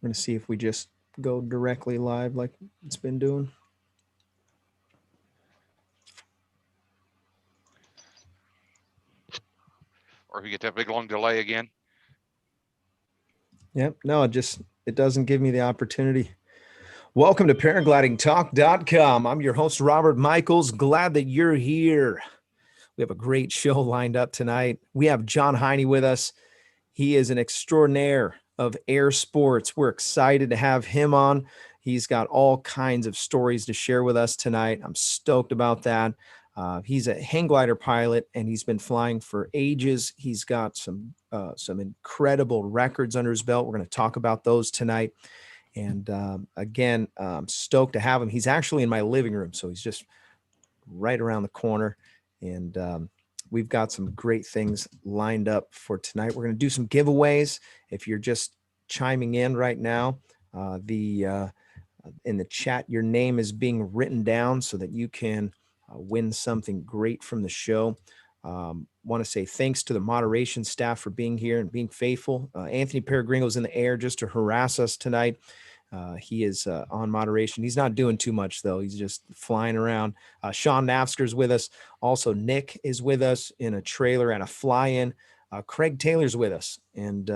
going to see if we just go directly live like it's been doing. Or if you get that big long delay again. Yep. No, it doesn't give me the opportunity. Welcome to paraglidingtalk.com. I'm your host, Robert Michaels. Glad that you're here. We have a great show lined up tonight. We have John Heiney with us. He is an extraordinaire of air sports. We're excited to have him on. He's got all kinds of stories to share with us tonight. I'm stoked about that. He's a Hanglider pilot, and he's been flying for ages. He's got some incredible records under his belt. We're going to talk about those tonight. And again, I'm stoked to have him. He's actually in my living room, so he's just right around the corner. And we've got some great things lined up for tonight. We're going to do some giveaways. If you're just chiming in right now, the in the chat, your name is being written down so that you can win something great from the show. Want to say thanks to the moderation staff for being here and being faithful. Anthony Peregrino's in the air just to harass us tonight. He is on moderation. He's not doing too much, though. He's just flying around. Sean Nafsker's with us. Also, Nick is with us in a trailer and a fly-in. Craig Taylor's with us, and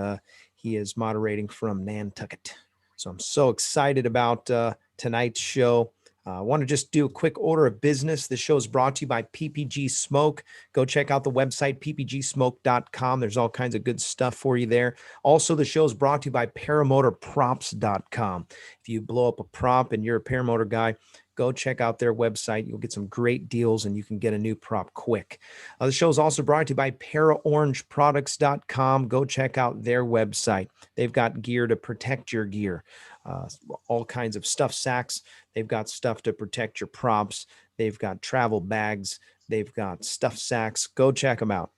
he is moderating from Nantucket. So I'm so excited about tonight's show. I want to just do a quick order of business. This show is brought to you by PPG Smoke. Go check out the website, ppgsmoke.com. There's all kinds of good stuff for you there. Also, the show is brought to you by paramotorprops.com. If you blow up a prop and you're a paramotor guy, go check out their website. You'll get some great deals and you can get a new prop quick. The show is also brought to you by paraorangeproducts.com. Go check out their website. They've got gear to protect your gear, all kinds of stuff sacks. They've got stuff to protect your props. They've got travel bags. They've got stuff sacks. Go check them out.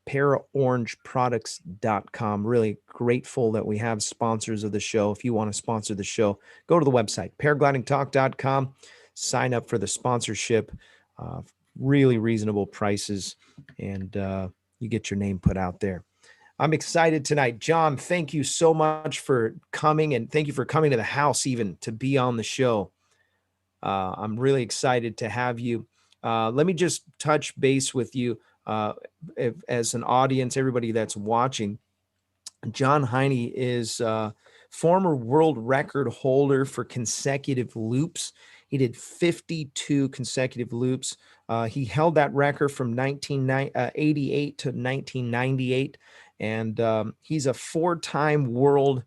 Paraorangeproducts.com. Really grateful that we have sponsors of the show. If you want to sponsor the show, go to the website, paraglidingtalk.com. Sign up for the sponsorship. Really reasonable prices, and you get your name put out there. I'm excited tonight. John, thank you so much for coming, and thank you for coming to the house even to be on the show. I'm really excited to have you. Let me just touch base with you as an audience, everybody that's watching. John Heiney is former world record holder for consecutive loops. He did 52 consecutive loops. He held that record from 1988 to 1998. And he's a four-time world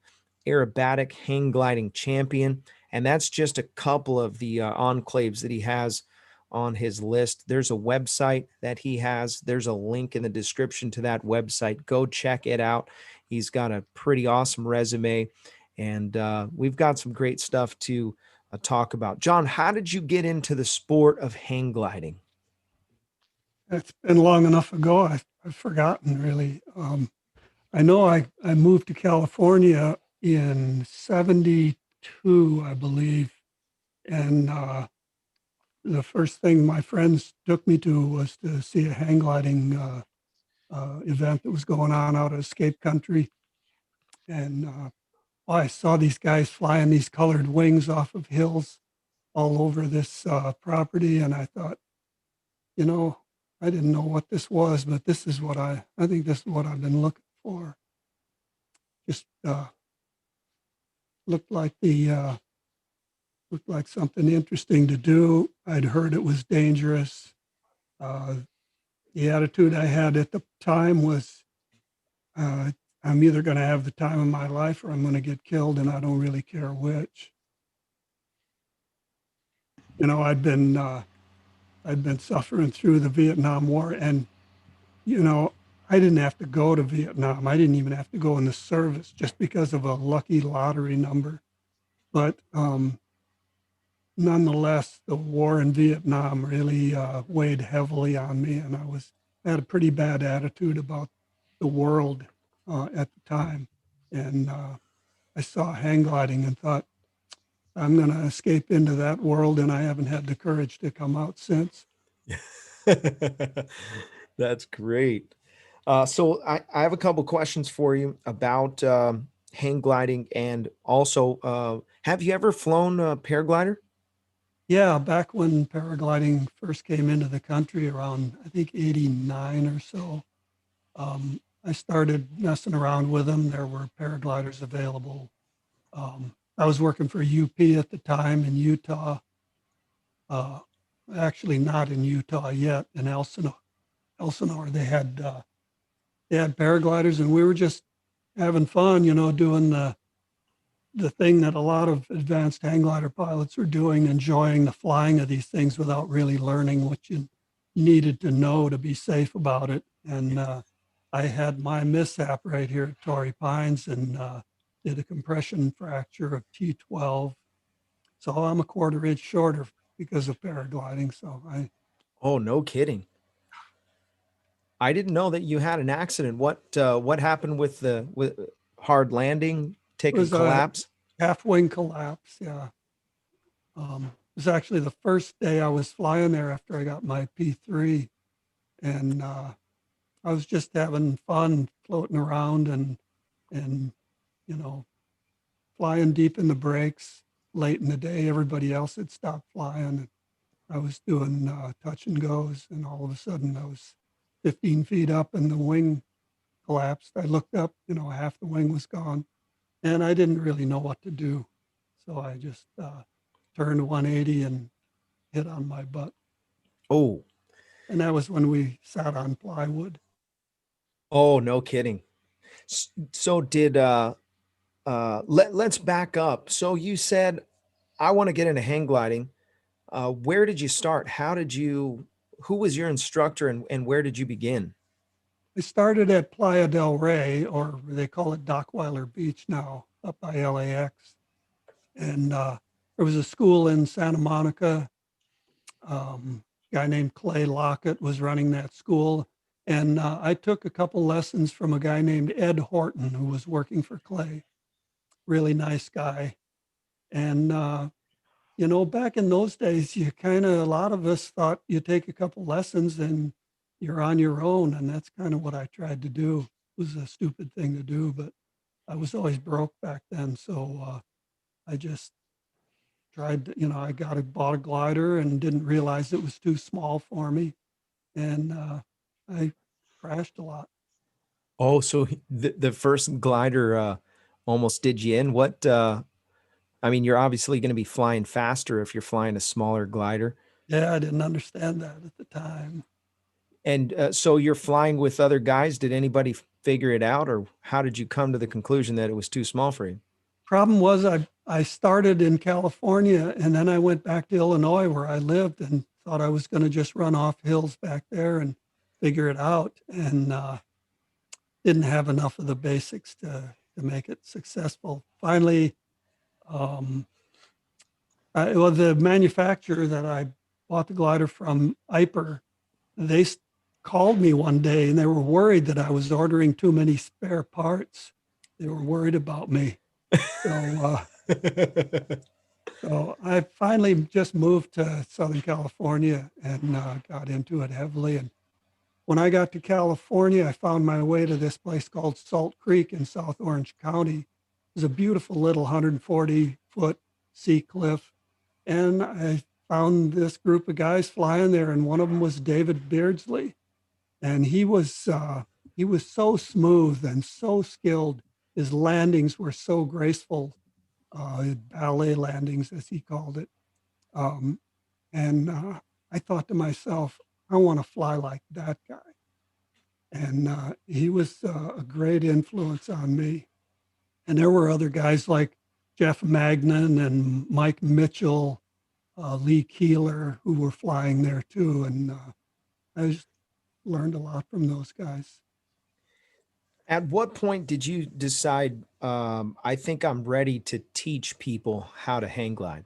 aerobatic hang gliding champion. And that's just a couple of the enclaves that he has on his list. There's a website that he has. There's a link in the description to that website. Go check it out. He's got a pretty awesome resume. And we've got some great stuff to talk about. John, how did you get into the sport of hang gliding? It's been long enough ago. I've forgotten really. I know I moved to California in 72, I believe. And the first thing my friends took me to was to see a hang gliding event that was going on out of Escape Country. And I saw these guys flying these colored wings off of hills all over this property. And I thought, you know, I didn't know what this was, but this is what I think this is what I've been looking for. Just looked like looked like something interesting to do. I'd heard it was dangerous. The attitude I had at the time was, I'm either going to have the time of my life or I'm going to get killed, and I don't really care which. You know, I'd been suffering through the Vietnam War, and you know, I didn't have to go to Vietnam. I didn't even have to go in the service just because of a lucky lottery number. But nonetheless, the war in Vietnam really weighed heavily on me, and I had a pretty bad attitude about the world at the time. And I saw hang gliding and thought, I'm going to escape into that world, and I haven't had the courage to come out since. That's great. So I have a couple questions for you about hang gliding, and also, have you ever flown a paraglider? Yeah, back when paragliding first came into the country around, I think, 89 or so, I started messing around with them. There were paragliders available. I was working for UP at the time in Utah. Uh, Actually, not in Utah yet, in Elsinore. Elsinore, they had paragliders, and we were just having fun, doing the thing that a lot of advanced hang glider pilots are doing, enjoying the flying of these things without really learning what you needed to know to be safe about it. And I had my mishap right here at Torrey Pines and did a compression fracture of T12. So I'm a quarter inch shorter because of paragliding. So Oh, no kidding. I didn't know that you had an accident. What happened with the hard landing, it take a was a collapse? half wing collapse. Yeah. It was actually the first day I was flying there after I got my P3. And I was just having fun floating around and you know flying deep in the breaks late in the day. Everybody else had stopped flying. I was doing touch and goes, and all of a sudden I was 15 feet up, and the wing collapsed. I looked up, half the wing was gone, and I didn't really know what to do, so I just turned 180 and hit on my butt, Oh, and that was when we sat on plywood. oh, no kidding. So did let's back up. So you said I want to get into hang gliding. Where did you start? Who was your instructor, and where did you begin? I started at Playa del Rey, or they call it Dockweiler Beach now, up by LAX. And there was a school in Santa Monica. A guy named Clay Lockett was running that school. And I took a couple lessons from a guy named Ed Horton, who was working for Clay. Really nice guy. And, back in those days, a lot of us thought you take a couple lessons and you're on your own. And that's kind of what I tried to do. It was a stupid thing to do, but I was always broke back then. So I just tried to, bought a glider and didn't realize it was too small for me. And I crashed a lot. Oh, so the first glider almost did you in. I mean, you're obviously going to be flying faster if you're flying a smaller glider. Yeah, I didn't understand that at the time. And so you're flying with other guys. Did anybody figure it out, or how did you come to the conclusion that it was too small for you? Problem was I started in California and then I went back to Illinois where I lived and thought I was going to just run off hills back there and figure it out. And didn't have enough of the basics to make it successful. Finally, um, the manufacturer that I bought the glider from, Iper, they called me one day and they were worried that I was ordering too many spare parts. They were worried about me. So, so I finally just moved to Southern California and got into it heavily. And when I got to California, I found my way to this place called Salt Creek in South Orange County. It was a beautiful little 140-foot sea cliff. And I found this group of guys flying there, and one of them was David Beardsley. And he was so smooth and so skilled. His landings were so graceful, ballet landings, as he called it. Um, and I thought to myself, I want to fly like that guy. And he was a great influence on me. And there were other guys like Jeff Magnan and Mike Mitchell, Lee Keeler, who were flying there too. And I just learned a lot from those guys. At what point did you decide, I think I'm ready to teach people how to hang glide?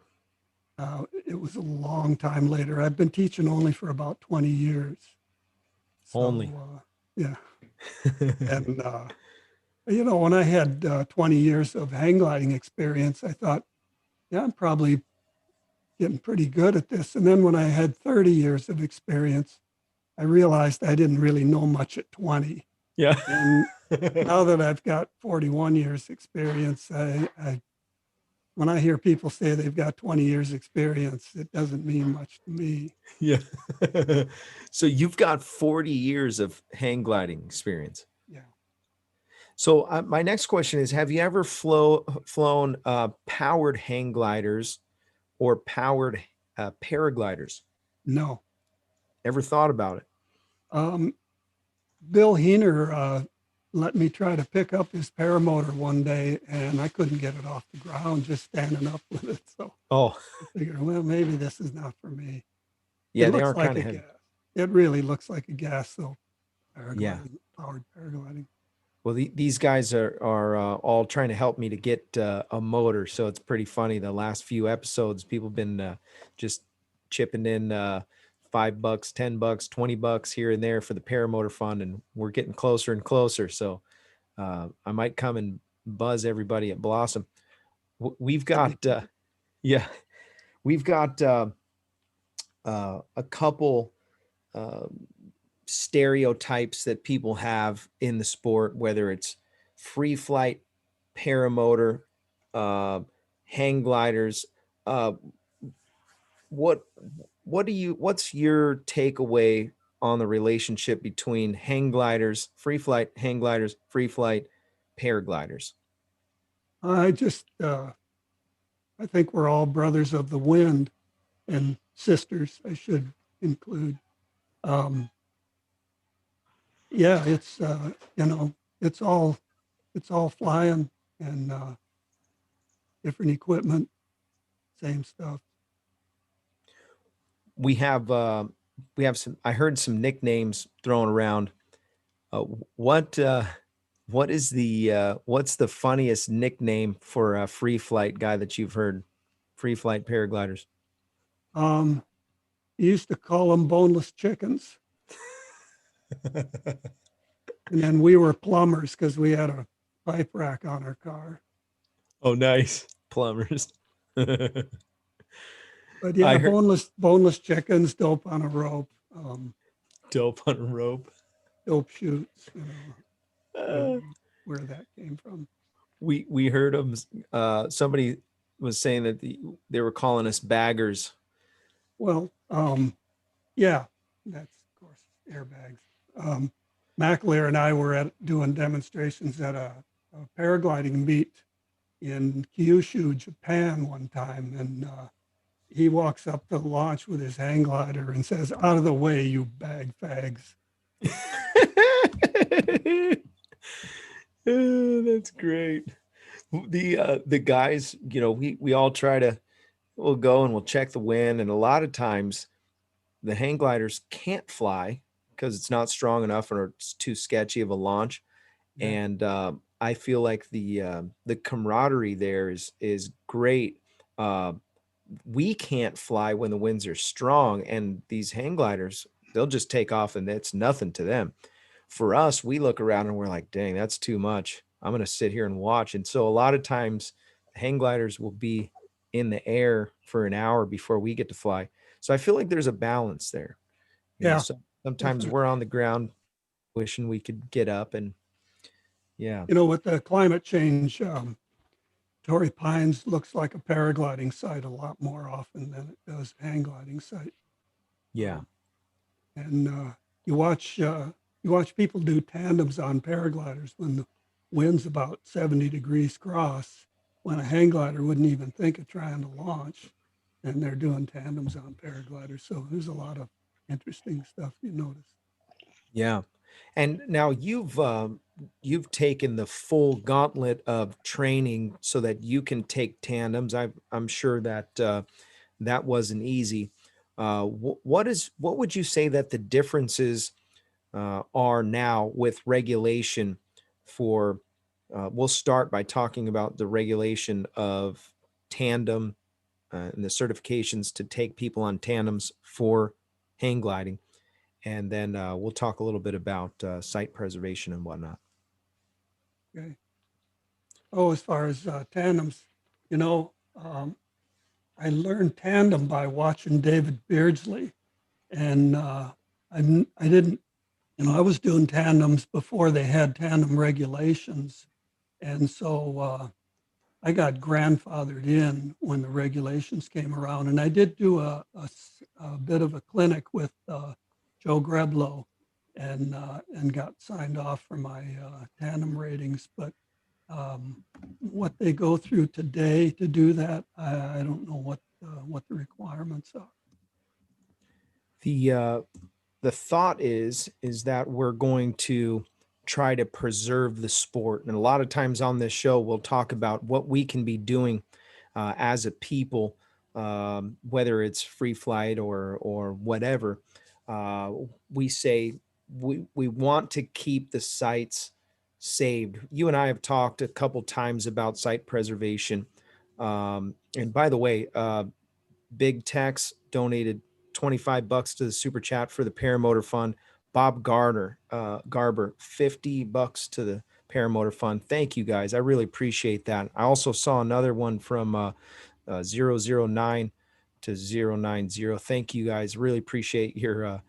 It was a long time later. I've been teaching only for about 20 years. So, Only. yeah. And, when I had 20 years of hang gliding experience, I thought, yeah, I'm probably getting pretty good at this. And then when I had 30 years of experience, I realized I didn't really know much at 20. Yeah. And Now that I've got 41 years experience, when I hear people say they've got 20 years experience, it doesn't mean much to me. Yeah. So you've got 40 years of hang gliding experience. Yeah. So my next question is, have you ever flown powered hang gliders or powered paragliders? No. Ever thought about it? Um, Bill Heener let me try to pick up his paramotor one day, and I couldn't get it off the ground just standing up with it. So Oh, I figured, well, maybe this is not for me. It yeah, they looks are like kind a of heavy. gas. It really looks like a gas, though. Yeah. Paragliding, powered paragliding. Well, these guys are all trying to help me to get a motor, so it's pretty funny. The last few episodes, people have been just chipping in $5, $10, $20 here and there for the paramotor fund, and we're getting closer and closer. So I might come and buzz everybody at Blossom. We've got yeah, we've got a couple stereotypes that people have in the sport, whether it's free flight, paramotor, uh, hang gliders. Uh, what what's your takeaway on the relationship between hang gliders, free flight, hang gliders, free flight, paragliders? I just, I think we're all brothers of the wind and sisters, I should include. Um, yeah, it's, you know, it's all, it's all flying and different equipment, same stuff. We have some. I heard some nicknames thrown around. Uh, what what is the what's the funniest nickname for a free flight guy that you've heard? Free flight paragliders. Um, you used to call them boneless chickens. And then we were plumbers because we had a pipe rack on our car. Oh, nice. Plumbers. But I yeah, heard boneless chickens, dope on a rope, dope on a rope. dope shoots, you know, Uh, where that came from. we heard them. Somebody was saying that they were calling us baggers. Well, yeah, that's of course airbags. Mackler and I were doing demonstrations at a paragliding meet in Kyushu, Japan one time, and he walks up to the launch with his hang glider and says, "Out of the way, you bag fags." That's great. The guys, we all try to, we'll go and we'll check the wind, and a lot of times the hang gliders can't fly because it's not strong enough or it's too sketchy of a launch. Yeah. And I feel like the camaraderie there is great. Uh, we can't fly when the winds are strong, and these hang gliders, they'll just take off and it's nothing to them. For us, we look around and we're like, dang, that's too much. I'm going to sit here and watch. And so a lot of times hang gliders will be in the air for an hour before we get to fly. So I feel like there's a balance there. Yeah, So sometimes definitely. we're on the ground wishing we could get up, and yeah. You know, with the climate change, Torrey Pines looks like a paragliding site a lot more often than it does hang gliding site. Yeah. And you watch people do tandems on paragliders when the wind's about 70 degrees cross, when a hang glider wouldn't even think of trying to launch, and they're doing tandems on paragliders. So there's a lot of interesting stuff you notice. Yeah. And now you've taken the full gauntlet of training so that you can take tandems. I'm sure that that wasn't easy. What would you say that the differences are now with regulation for? We'll start by talking about the regulation of tandem and the certifications to take people on tandems for hang gliding. And then we'll talk a little bit about site preservation and whatnot. Okay. Oh, as far as tandems, you know, I learned tandem by watching David Beardsley, and I didn't I was doing tandems before they had tandem regulations. And so I got grandfathered in when the regulations came around. And I did do a bit of a clinic with Joe Greblow and got signed off for my tandem ratings. But what they go through today to do that, I don't know what the requirements are. The thought is that we're going to try to preserve the sport, and a lot of times on this show we'll talk about what we can be doing as a people, whether it's free flight or whatever. We say we want to keep the sites saved. You and I have talked a couple times about site preservation, and by the way, Big Tex donated $25 to the super chat for the Paramotor Fund. Bob Garber, $50 to the Paramotor Fund. Thank you guys. I really appreciate that. I also saw another one from 009 to 090. Thank you guys. Really appreciate your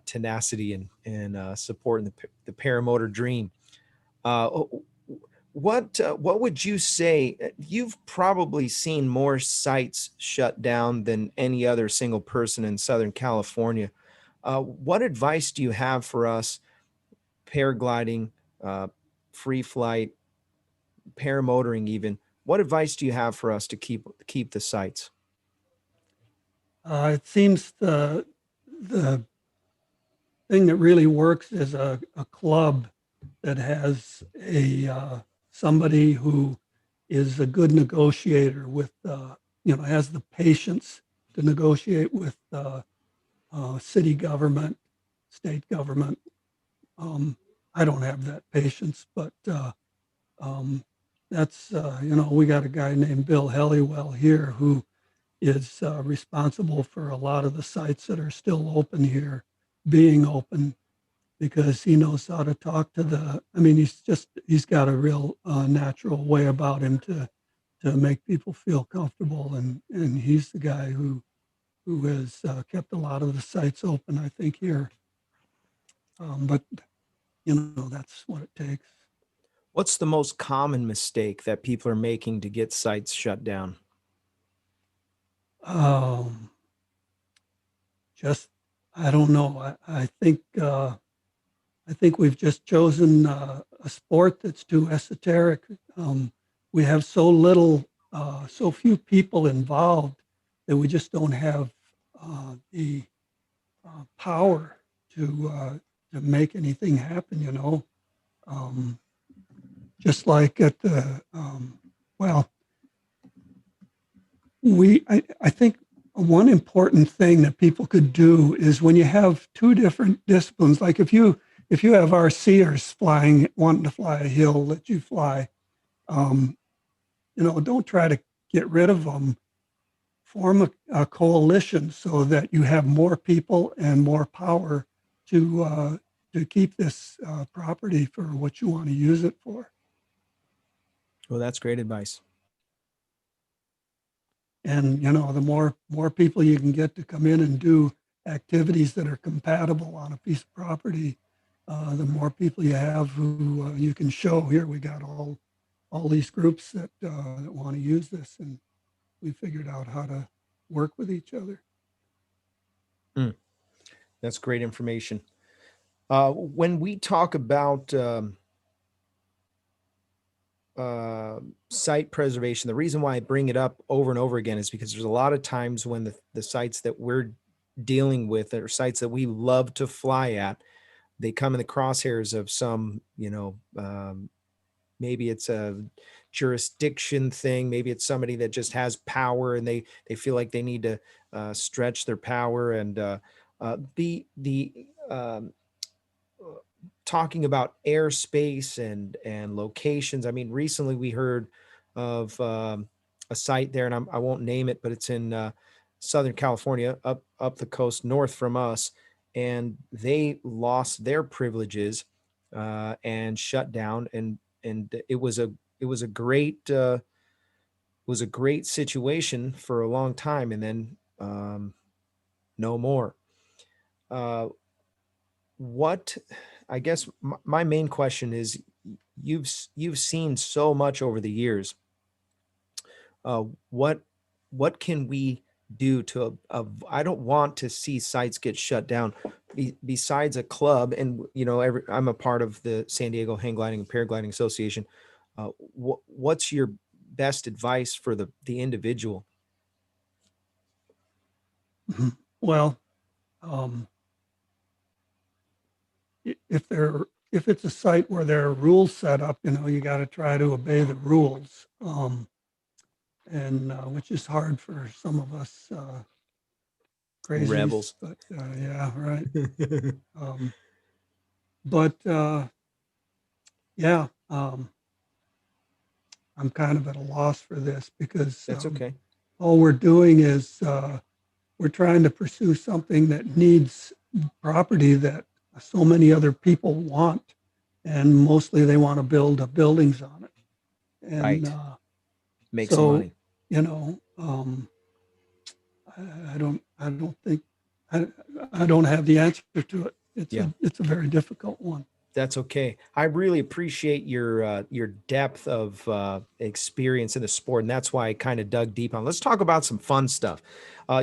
tenacity and supporting the Paramotor dream. What would you say? You've probably seen more sites shut down than any other single person in Southern California. What advice do you have for us, paragliding, free flight, paramotoring even? What advice do you have for us to keep the sites? It seems the thing that really works is a club that has somebody who is a good negotiator with has the patience to negotiate with city government, state government. I don't have that patience, but that's we got a guy named Bill Helliwell here who is responsible for a lot of the sites that are still open here being open, because he knows how to talk to he's got a real natural way about him to make people feel comfortable. And he's the guy who has kept a lot of the sites open, I think, here. But, that's what it takes. What's the most common mistake that people are making to get sites shut down? Just, I don't know. I think we've just chosen a sport that's too esoteric. We have so few people involved that we just don't have the power to make anything happen. Just like at the I think one important thing that people could do is when you have two different disciplines, like if you have RCers wanting to fly a hill that you fly, don't try to get rid of them. Form a coalition so that you have more people and more power to keep this property for what you want to use it for. Well, that's great advice. And the more people you can get to come in and do activities that are compatible on a piece of property, the more people you have who you can show, here we got all these groups that want to use this, and we figured out how to work with each other. That's great information. When we talk about site preservation, the reason why I bring it up over and over again is because there's a lot of times when the sites that we're dealing with are sites that we love to fly at, they come in the crosshairs of some, maybe it's a jurisdiction thing, maybe it's somebody that just has power and they feel like they need to stretch their power. And talking about airspace and locations. I mean, recently we heard of a site there, and I won't name it, but it's in Southern California, up the coast north from us, and they lost their privileges and shut down. And it was a great situation for a long time, and then no more. what, I guess my main question is, you've seen so much over the years. Uh, what what can we do to I don't want to see sites get shut down besides a club. And I'm a part of the San Diego Hang Gliding and Paragliding Association. What's your best advice for the individual? Mhm. Well, um, if it's a site where there are rules set up, you got to try to obey the rules, and which is hard for some of us crazies. Rebels. But yeah, right. Um, but yeah, I'm kind of at a loss for this because That's okay. all we're doing is we're trying to pursue something that needs property that so many other people want, and mostly they want to build buildings on it. And Right. Make some so, money. you know, I don't think, I, I don't have the answer to it. Yeah. It's a very difficult one. That's okay. I really appreciate your depth of experience in the sport, and that's why I kind of dug deep on. Let's talk about some fun stuff.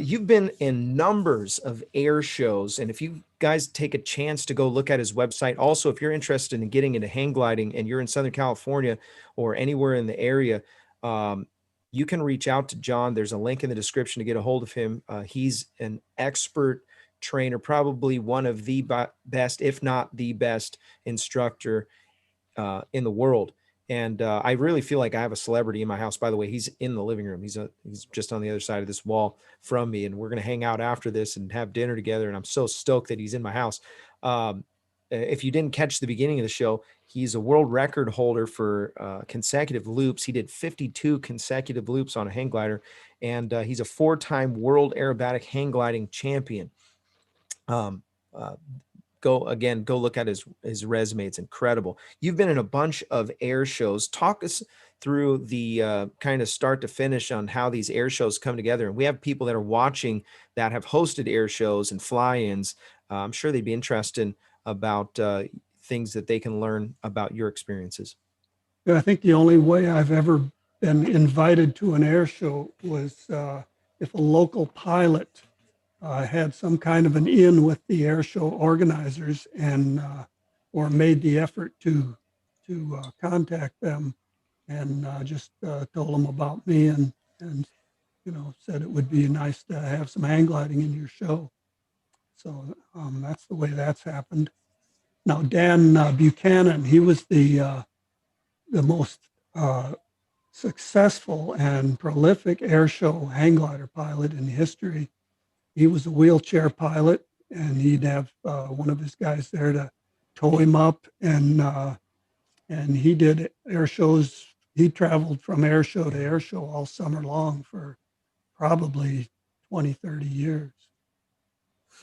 You've been in numbers of air shows, and if you guys take a chance to go look at his website, also if you're interested in getting into hang gliding and you're in Southern California or anywhere in the area, you can reach out to John. There's a link in the description to get a hold of him. He's an expert trainer, probably one of the best, if not the best instructor in the world. And I really feel like I have a celebrity in my house. By the way, he's in the living room. He's just on the other side of this wall from me, and we're going to hang out after this and have dinner together. And I'm so stoked that he's in my house. If you didn't catch the beginning of the show, he's a world record holder for consecutive loops. He did 52 consecutive loops on a hang glider, and he's a 4-time world aerobatic hang gliding champion. Um, uh, go look at his resume. It's incredible. You've been in a bunch of air shows. Talk us through the kind of start to finish on how these air shows come together. And we have people that are watching that have hosted air shows and fly-ins. I'm sure they'd be interested about things that they can learn about your experiences. Yeah, I think the only way I've ever been invited to an air show was if a local pilot had some kind of an in with the air show organizers and or made the effort to contact them and just told them about me and said it would be nice to have some hang gliding in your show. So that's the way that's happened. Now Dan Buchanan, he was the most successful and prolific air show hang glider pilot in history. He was a wheelchair pilot, and he'd have one of his guys there to tow him up, and he did air shows. He traveled from air show to air show all summer long for probably 20, 30 years.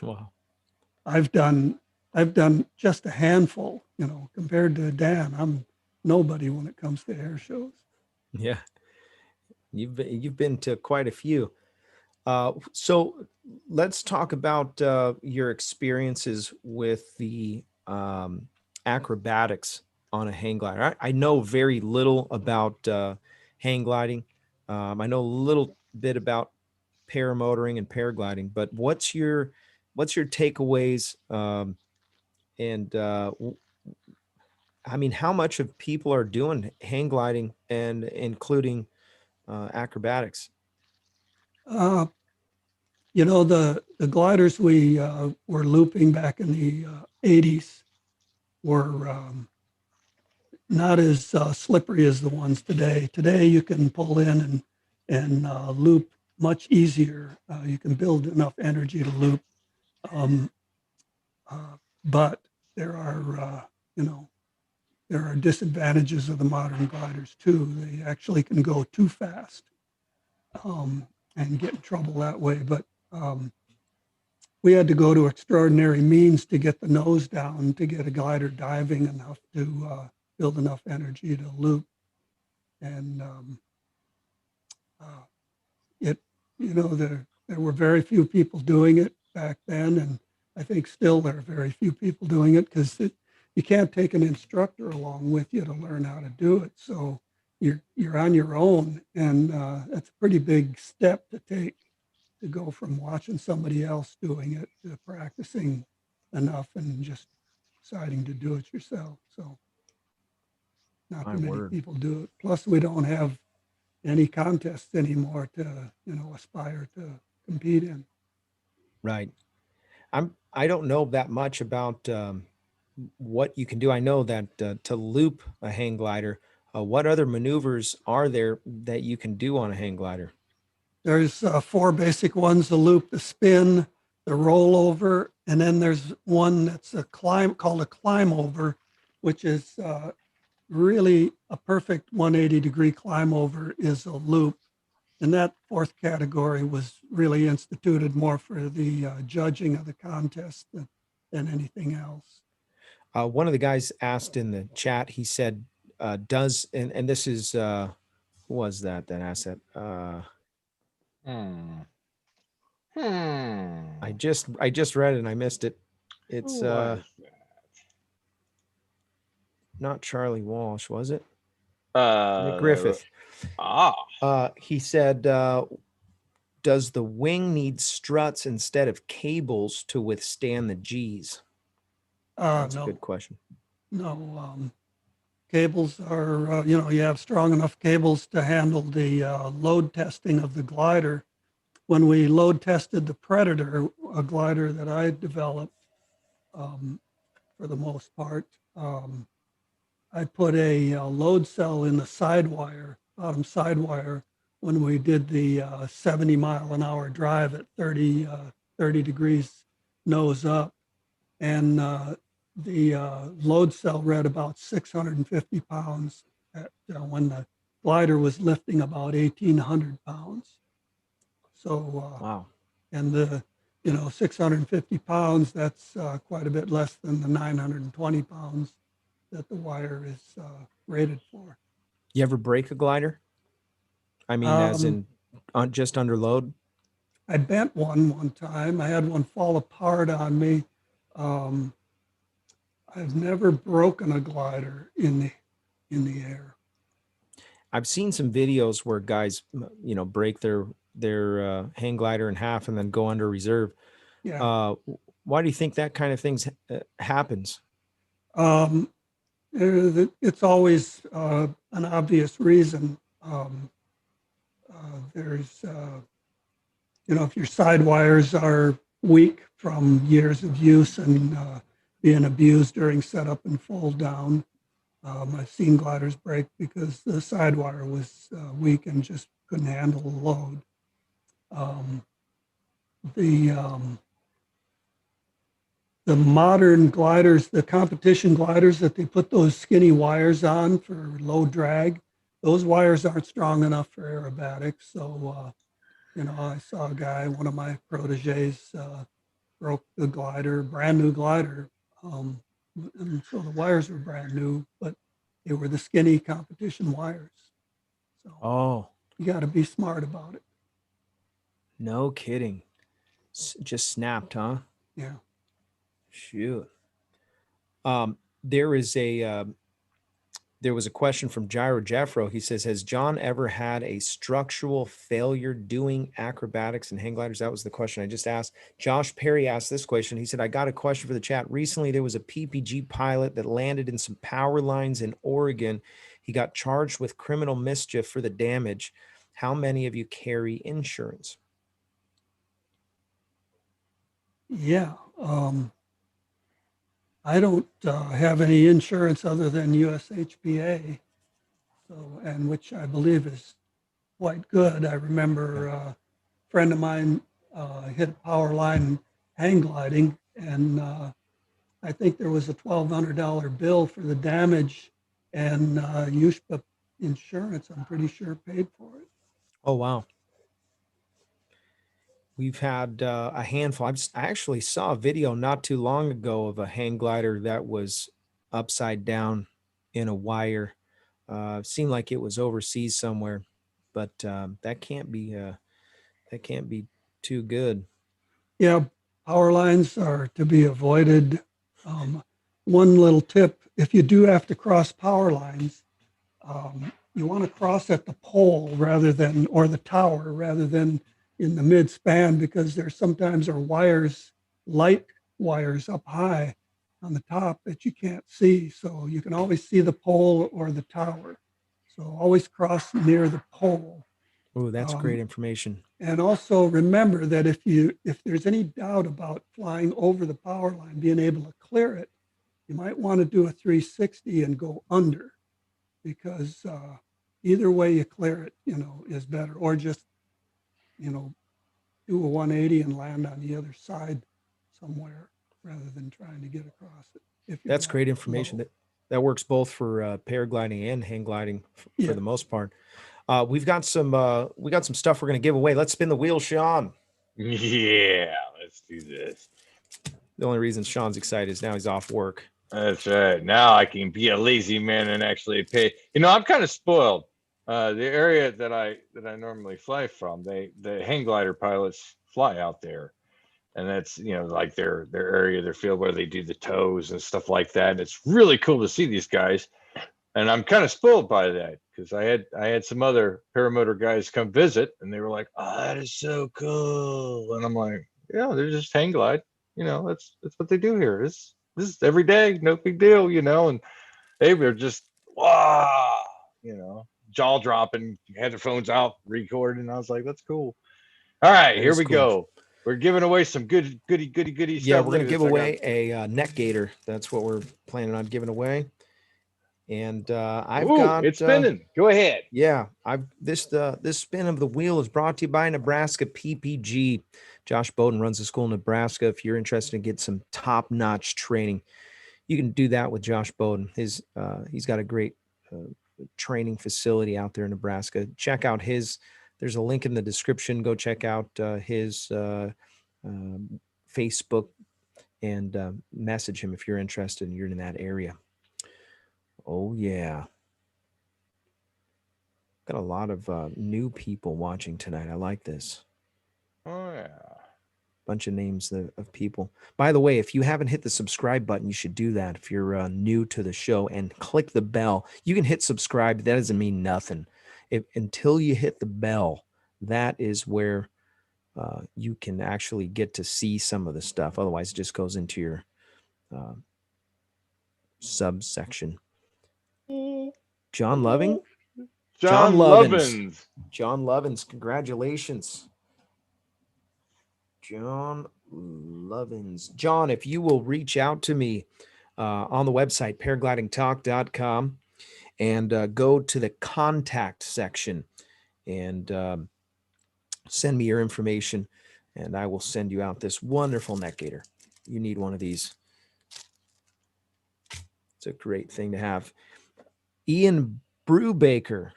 Wow. I've done just a handful, compared to Dan. I'm nobody when it comes to air shows. Yeah. You've been to quite a few. So let's talk about your experiences with the acrobatics on a hang glider. I know very little about hang gliding. I know a little bit about paramotoring and paragliding, but what's your takeaways? And I mean, how much of people are doing hang gliding and including acrobatics? Uh, the gliders we were looping back in the 80s were not as slippery as the ones today. Today you can pull in and loop much easier. You can build enough energy to loop, um, but there are there are disadvantages of the modern gliders too. They actually can go too fast and get in trouble that way. But we had to go to extraordinary means to get the nose down, to get a glider diving enough to build enough energy to loop. And it, there were very few people doing it back then, and I think still there are very few people doing it because you can't take an instructor along with you to learn how to do it. So you're on your own, and that's a pretty big step to take, to go from watching somebody else doing it to practicing enough and just deciding to do it yourself. So not My too many word. people do it. Plus, we don't have any contests anymore to, aspire to compete in. Right. I don't know that much about what you can do. I know that to loop a hang glider, what other maneuvers are there that you can do on a hang glider? There's four basic ones: the loop, the spin, the rollover, and then there's one that's a climb, called a climb over, which is really a perfect 180-degree climb over is a loop. And that fourth category was really instituted more for the judging of the contest than anything else. One of the guys asked in the chat, he said, and this is, who was that asked that? Hmm. I just read it and I missed it. It's Who was that? not Charlie Walsh, was it? Nick Uh, Griffith. ah, He said, does the wing need struts instead of cables to withstand the G's? That's a good No, question. no. Cables are, you have strong enough cables to handle the load testing of the glider. When we load tested the Predator, a glider that I developed, for the most part, I put a load cell in the sidewire, bottom sidewire, when we did the 70-mile-an-hour drive at 30 degrees nose up. And the load cell read about 650 pounds when the glider was lifting about 1,800 pounds. So, Wow. and 650 pounds, that's quite a bit less than the 920 pounds that the wire is rated for. You ever break a glider? I mean, as Um, in just under load? I bent one time. I had one fall apart on me. Um, I've never broken a glider in the air. I've seen some videos where guys, break their hang glider in half and then go under reserve. Yeah. Why do you think that kind of things happens? Um, it's always an obvious reason. There's, if your side wires are weak from years of use and being abused during setup and fold down, I've seen gliders break because the side wire was weak and just couldn't handle the load. Um, the the modern gliders, the competition gliders that they put those skinny wires on for low drag, those wires aren't strong enough for aerobatics. So, I saw a guy, one of my proteges, broke the glider, brand new glider. And so the wires were brand new, but they were the skinny competition wires. So Oh, you got to be smart about it. no kidding. Just snapped, huh? Yeah. Shoot. Um, there is a there was a question from Gyro Jeffro. He says, has John ever had a structural failure doing acrobatics and hang gliders? That was the question I just asked. Josh Perry asked this question. He said, I got a question for the chat. Recently, there was a PPG pilot that landed in some power lines in Oregon. He got charged with criminal mischief for the damage. How many of you carry insurance? Yeah. I don't have any insurance other than USHPA, so, and which I believe is quite good. I remember a friend of mine hit a power line hang gliding, and I think there was a $1,200 bill for the damage, and USHPA insurance, I'm pretty sure, paid for it. Oh, wow. We've had a handful. I actually saw a video not too long ago of a hang glider that was upside down in a wire. Seemed like it was overseas somewhere, but that can't be too good. Yeah, Power lines are to be avoided. One little tip, if you do have to cross power lines, you want to cross at the pole or the tower rather than in the mid span, because there sometimes are light wires up high on the top that you can't see. So you can always see the pole or the tower. So always cross near the pole. Oh, that's great Um, information. And also remember that if there's any doubt about flying over the power line, being able to clear it, you might want to do a 360 and go under, because either way you clear it, is better. Or just, do a 180 and land on the other side somewhere rather than trying to get across it. If you're That's that great information. low. That works both for paragliding and hang gliding for Yeah. the most part. We got some stuff we're going to give away. Let's spin the wheel, Sean. Yeah, let's do this. The only reason Sean's excited is now he's off work. That's right. Now I can be a lazy man and actually pay. I'm kind of spoiled. The area that I normally fly from, the hang glider pilots fly out there, and that's like their area, their field where they do the tows and stuff like that. And it's really cool to see these guys, and I'm kind of spoiled by that because I had some other paramotor guys come visit, and they were like, "Oh, that is so cool," and I'm like, "Yeah, they're just hang glide. That's what they do here. This is every day, no big deal, And they were just wow, jaw dropping, had their phones out, recording. And I was like, that's cool. All right, here we go. We're giving away some goody stuff. Yeah, we're going to give away a neck gator. That's what we're planning on giving away. And I've got it's spinning. Go ahead. Yeah, this spin of the wheel is brought to you by Nebraska PPG. Josh Bowden runs the school in Nebraska. If you're interested in get some top-notch training, you can do that with Josh Bowden. He's got a great training facility out there in Nebraska. Check out there's a link in the description. Go check out his Facebook and message him if you're interested and you're in that area. Oh, yeah. Got a lot of new people watching tonight. I like this. Oh, yeah. Bunch of names of people. By the way, if you haven't hit the subscribe button, you should do that if you're new to the show, and click the bell. You can hit subscribe. That doesn't mean nothing. Until you hit the bell, that is where you can actually get to see some of the stuff. Otherwise, it just goes into your subsection. John Loving? John Lovins. John Lovins, congratulations. John Lovins. John, if you will reach out to me on the website, paraglidingtalk.com, and go to the contact section and send me your information, and I will send you out this wonderful neck gator. You need one of these. It's a great thing to have. Ian Brubaker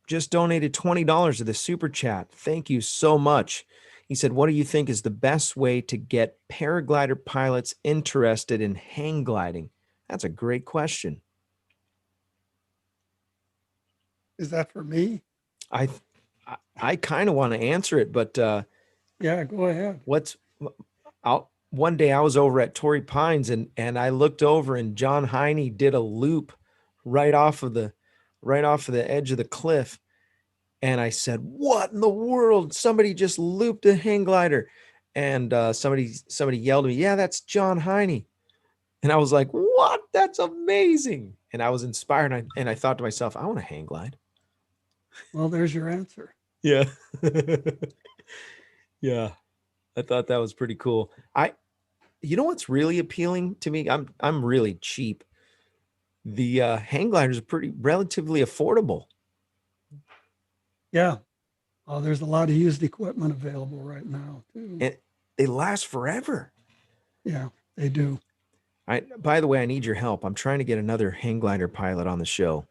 just donated $20 to the super chat. Thank you so much. He said, what do you think is the best way to get paraglider pilots interested in hang gliding? That's a great question. Is that for me? I kind of want to answer it, but yeah, go ahead. One day I was over at Torrey Pines and I looked over and John Heiney did a loop right off of the edge of the cliff. And I said, what in the world? Somebody just looped a hang glider. And somebody yelled at me, yeah, that's John Heiney. And I was like, what? That's amazing. And I was inspired. And I thought to myself, I want to hang glide. Well, there's your answer. Yeah. Yeah. I thought that was pretty cool. You know what's really appealing to me? I'm really cheap. The hang gliders are relatively affordable. Yeah. There's a lot of used equipment available right now too. And they last forever. Yeah, they do. By the way, I need your help. I'm trying to get another hang glider pilot on the show.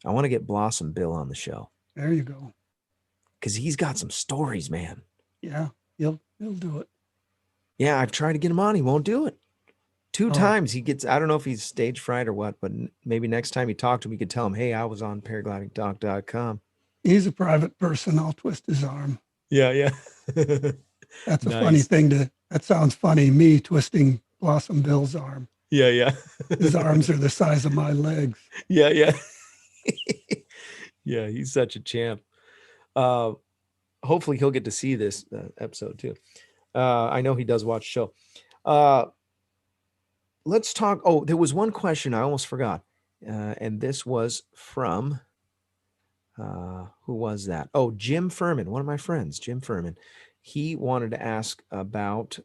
I want to get Blossom Bill on the show. There you go. Because he's got some stories, man. Yeah, he'll do it. Yeah, I've tried to get him on. He won't do it. Two times he gets, I don't know if he's stage fright or what, but maybe next time you talk to him, you could tell him, hey, I was on paraglidingtalk.com. He's a private person. I'll twist his arm. Yeah. That's a funny thing That sounds funny. Me twisting Blossom Bill's arm. Yeah, yeah. His arms are the size of my legs. Yeah, yeah. Yeah, he's such a champ. Hopefully he'll get to see this episode too. I know he does watch the show. Let's talk. Oh, there was one question I almost forgot. And this was from who was that? Oh, Jim Furman, one of my friends, Jim Furman. He wanted to ask about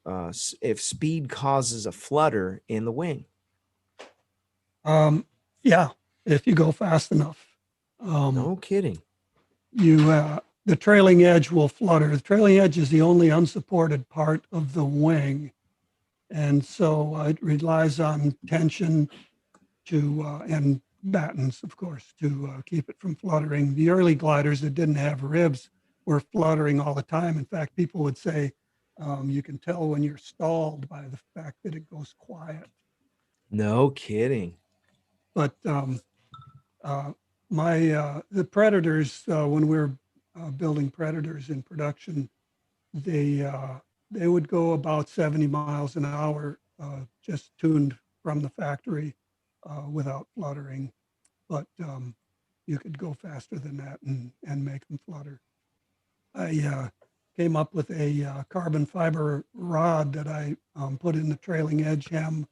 if speed causes a flutter in the wing. Yeah, if you go fast enough. No kidding. The trailing edge will flutter. The trailing edge is the only unsupported part of the wing. And so it relies on tension and battens, of course, to keep it from fluttering. The early gliders that didn't have ribs were fluttering all the time. In fact, people would say you can tell when you're stalled by the fact that it goes quiet. No kidding. But the Predators, when we were building Predators in production, they would go about 70 miles an hour, just tuned from the factory without fluttering. But you could go faster than that and make them flutter. I came up with a carbon fiber rod that I put in the trailing edge hem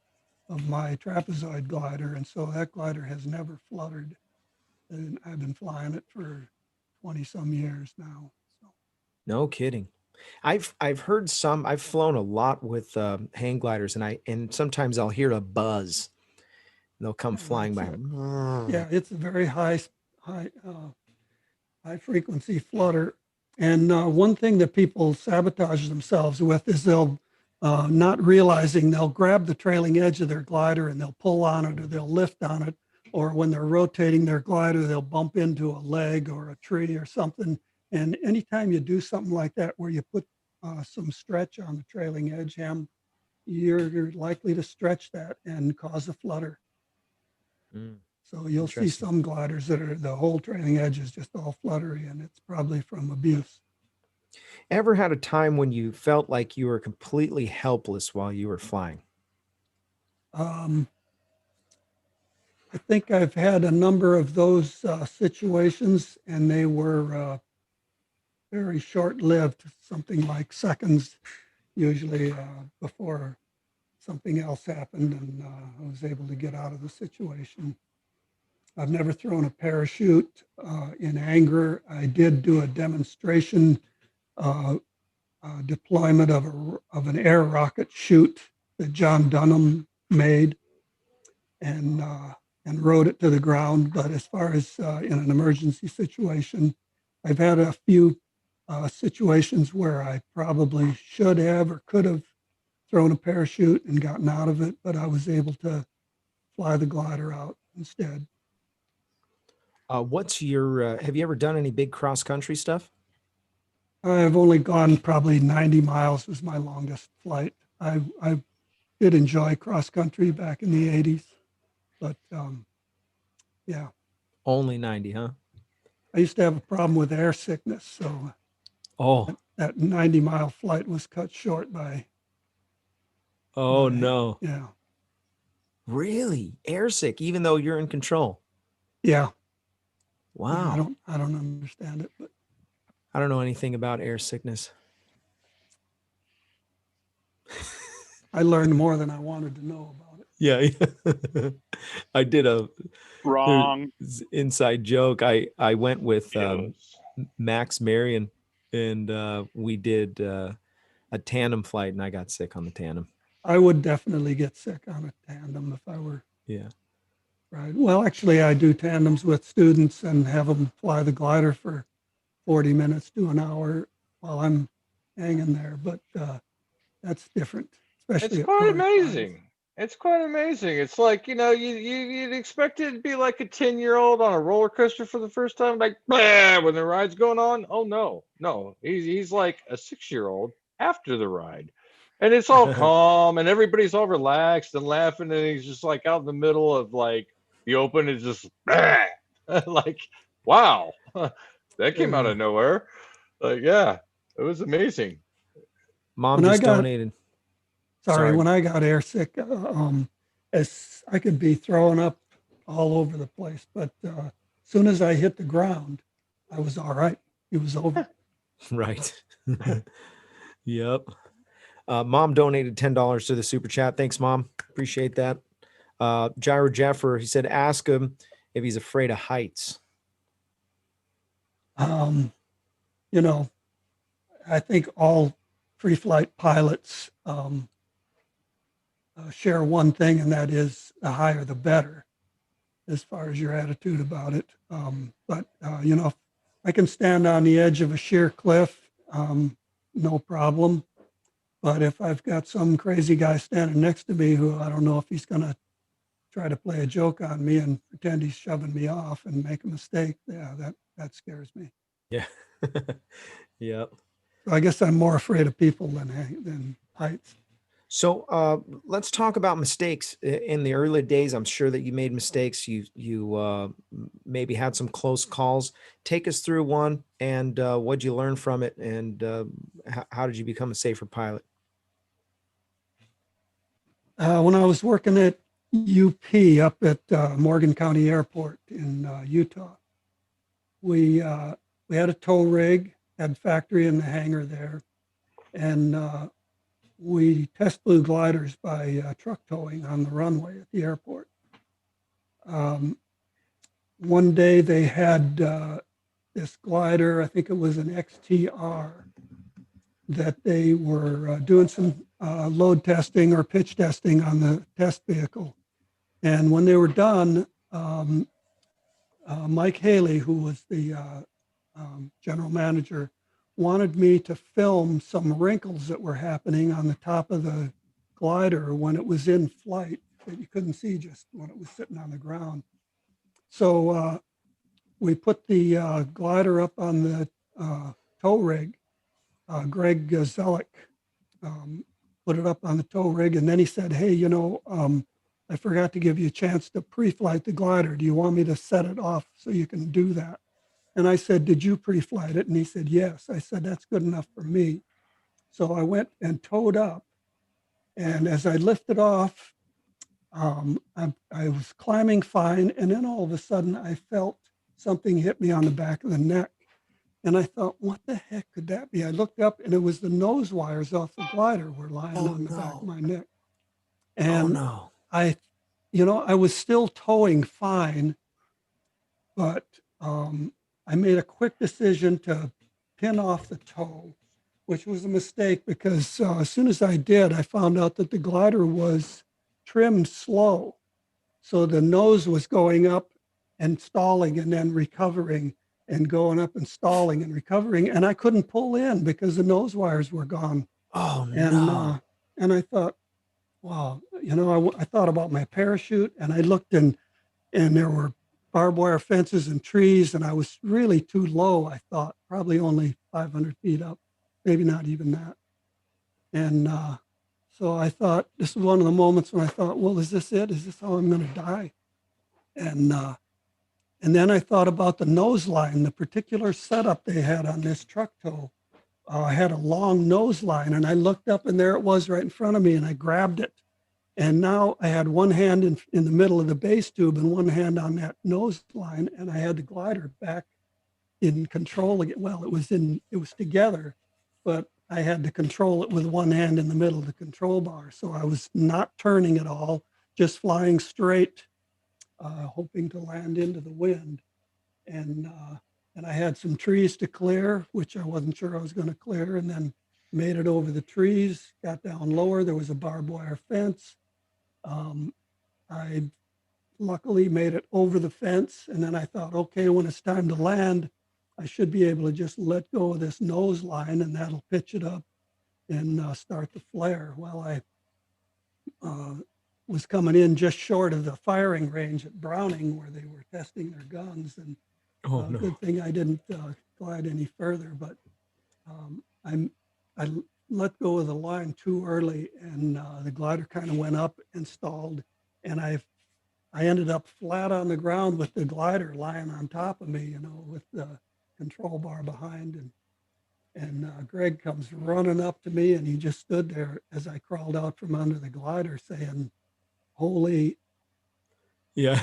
of my trapezoid glider, and so that glider has never fluttered. And I've been flying it for 20 some years now. So. No kidding. I've heard some. I've flown a lot with hang gliders, and sometimes I'll hear a buzz. And they'll come flying by. Yeah, it's a very high frequency flutter. And one thing that people sabotage themselves with is they'll not realizing they'll grab the trailing edge of their glider and they'll pull on it or they'll lift on it. Or when they're rotating their glider, they'll bump into a leg or a tree or something. And anytime you do something like that, where you put some stretch on the trailing edge hem, you're likely to stretch that and cause a flutter. So you'll see some gliders that are the whole trailing edge is just all fluttery, and it's probably from abuse. Ever had a time when you felt like you were completely helpless while you were flying? I think I've had a number of those situations, and they were very short-lived, something like seconds, usually before something else happened, and I was able to get out of the situation. I've never thrown a parachute in anger. I did do a demonstration deployment of an air rocket chute that John Dunham made, and rode it to the ground. But as far as in an emergency situation, I've had a few situations where I probably should have or could have thrown a parachute and gotten out of it, but I was able to fly the glider out instead. What's your, have you ever done any big cross country stuff? I've only gone probably 90 miles was my longest flight. I did enjoy cross country back in the 80s, but yeah. Only 90, huh? I used to have a problem with air sickness, so that 90-mile flight was cut short by. Oh, no. Yeah. Really? Airsick, even though you're in control? Yeah. Wow. Yeah, I don't understand it, but I don't know anything about air sickness. I learned more than I wanted to know about it. Yeah. I did a wrong inside joke. I went with Max Marion, and we did a tandem flight, and I got sick on the tandem. I would definitely get sick on a tandem if I were. Yeah. Right. Well, actually, I do tandems with students and have them fly the glider for 40 minutes to an hour while I'm hanging there. But that's different, especially. It's quite amazing. It's quite amazing. It's like, you'd expect it to be like a 10-year-old on a roller coaster for the first time, like, blah, when the ride's going on. Oh, no. He's like a 6-year-old after the ride. And it's all calm and everybody's all relaxed and laughing. And he's just like out in the middle of like the open is just like, wow, that came out of nowhere. Like, yeah, it was amazing. Mom just donated. Sorry, Sorry. when I got airsick, as I could be throwing up all over the place, but as soon as I hit the ground, I was all right. It was over. Right. Yep. Mom donated $10 to the super chat. Thanks, Mom. Appreciate that. Gyro Jeffer, he said, ask him if he's afraid of heights. You know, I think all free flight pilots share one thing, and that is the higher the better as far as your attitude about it. But you know, if I can stand on the edge of a sheer cliff, no problem. But if I've got some crazy guy standing next to me who I don't know if he's going to try to play a joke on me and pretend he's shoving me off and make a mistake, yeah, that scares me. Yeah. Yep. So I guess I'm more afraid of people than heights. So let's talk about mistakes. In the early days, I'm sure that you made mistakes. You maybe had some close calls. Take us through one, and what'd you learn from it, and how did you become a safer pilot? When I was working at UP up at Morgan County Airport in Utah, we had a tow rig, had factory in the hangar there, and we test flew gliders by truck towing on the runway at the airport. One day they had this glider, I think it was an XTR, that they were doing some load testing or pitch testing on the test vehicle. And when they were done, Mike Haley, who was the general manager, wanted me to film some wrinkles that were happening on the top of the glider when it was in flight that you couldn't see just when it was sitting on the ground. So we put the glider up on the tow rig. Greg Zellick put it up on the tow rig, and then he said, hey, you know, I forgot to give you a chance to pre-flight the glider. Do you want me to set it off so you can do that? And I said, did you pre-flight it? And he said, yes. I said, that's good enough for me. So I went and towed up. And as I lifted off, I was climbing fine. And then all of a sudden I felt something hit me on the back of the neck. And I thought, what the heck could that be? I looked up and it was the nose wires off the glider were lying on the back of my neck. And no. I was still towing fine, but I made a quick decision to pin off the tow, which was a mistake because as soon as I did, I found out that the glider was trimmed slow. So the nose was going up and stalling and then recovering and going up and stalling and recovering. And I couldn't pull in because the nose wires were gone. Oh, And, no. and I thought, wow, you know, I thought about my parachute and I looked and there were barbed wire fences and trees, and I was really too low, I thought, probably only 500 feet up, maybe not even that. And so I thought, this was one of the moments when I thought, well, is this it? Is this how I'm going to die? And then I thought about the nose line, the particular setup they had on this truck tow. Had a long nose line, and I looked up, and there it was right in front of me, and I grabbed it. And now I had one hand in the middle of the base tube and one hand on that nose line, and I had the glider back in control again. Well, it was together, but I had to control it with one hand in the middle of the control bar. So I was not turning at all, just flying straight, hoping to land into the wind. And I had some trees to clear, which I wasn't sure I was going to clear, and then made it over the trees, got down lower. There was a barbed wire fence. I luckily made it over the fence, and then I thought, okay, when it's time to land, I should be able to just let go of this nose line, and that'll pitch it up and start the flare. Well, I was coming in just short of the firing range at Browning where they were testing their guns, and good thing I didn't glide any further, but I let go of the line too early, and the glider kind of went up and stalled, and I ended up flat on the ground with the glider lying on top of me, you know, with the control bar behind, and And Greg comes running up to me, and he just stood there as I crawled out from under the glider saying, "Holy," Yeah.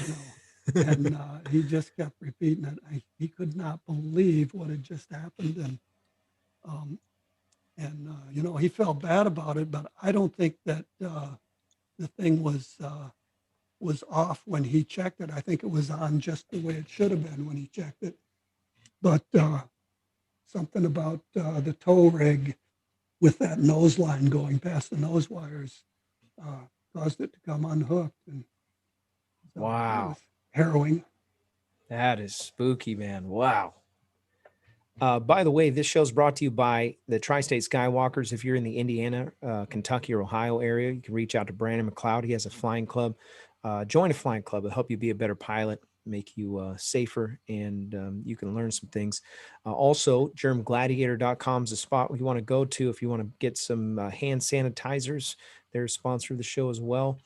you know, and he just kept repeating it. He could not believe what had just happened. Um, you know, he felt bad about it, but I don't think that the thing was off when he checked it. I think it was on just the way it should have been when he checked it. But something about the tow rig with that nose line going past the nose wires caused it to come unhooked. And so it Wow. was harrowing. That is spooky, man. Wow. By the way, this show is brought to you by the Tri-State Skywalkers. If you're in the Indiana, Kentucky, or Ohio area, you can reach out to Brandon McLeod. He has a flying club. Join a flying club. It'll help you be a better pilot, make you safer, and you can learn some things. Also, germgladiator.com is a spot you want to go to if you want to get some hand sanitizers. They're a sponsor of the show as well.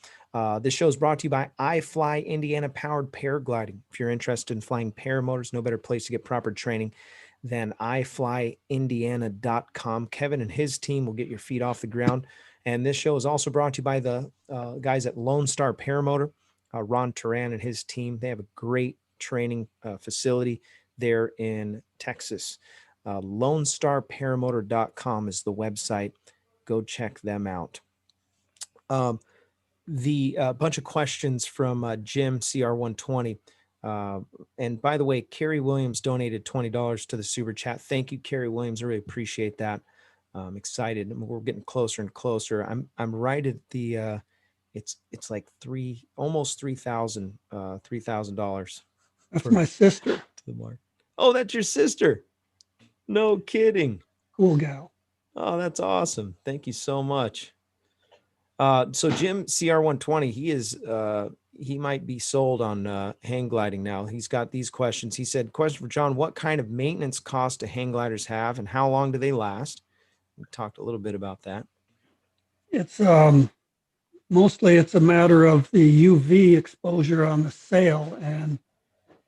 This show is brought to you by iFly Indiana powered paragliding. If you're interested in flying paramotors, no better place to get proper training than iflyindiana.com. Kevin and his team will get your feet off the ground. And this show is also brought to you by the guys at Lone Star Paramotor, Ron Turan and his team. They have a great training facility there in Texas. LoneStarParamotor.com is the website. Go check them out. The bunch of questions from Jim CR120. And by the way, Carrie Williams donated $20 to the super chat. Thank you, Carrie Williams. I really appreciate that. I'm excited. We're getting closer and closer. I'm right at the it's like almost $3,000 That's my sister. to the mark. Oh, that's your sister. No kidding. Cool gal. Oh, that's awesome. Thank you so much. So Jim CR120, he might be sold on hang gliding now. He's got these questions. He said, question for John, what kind of maintenance cost do hang gliders have and how long do they last? We talked a little bit about that. It's mostly it's a matter of the UV exposure on the sail. And,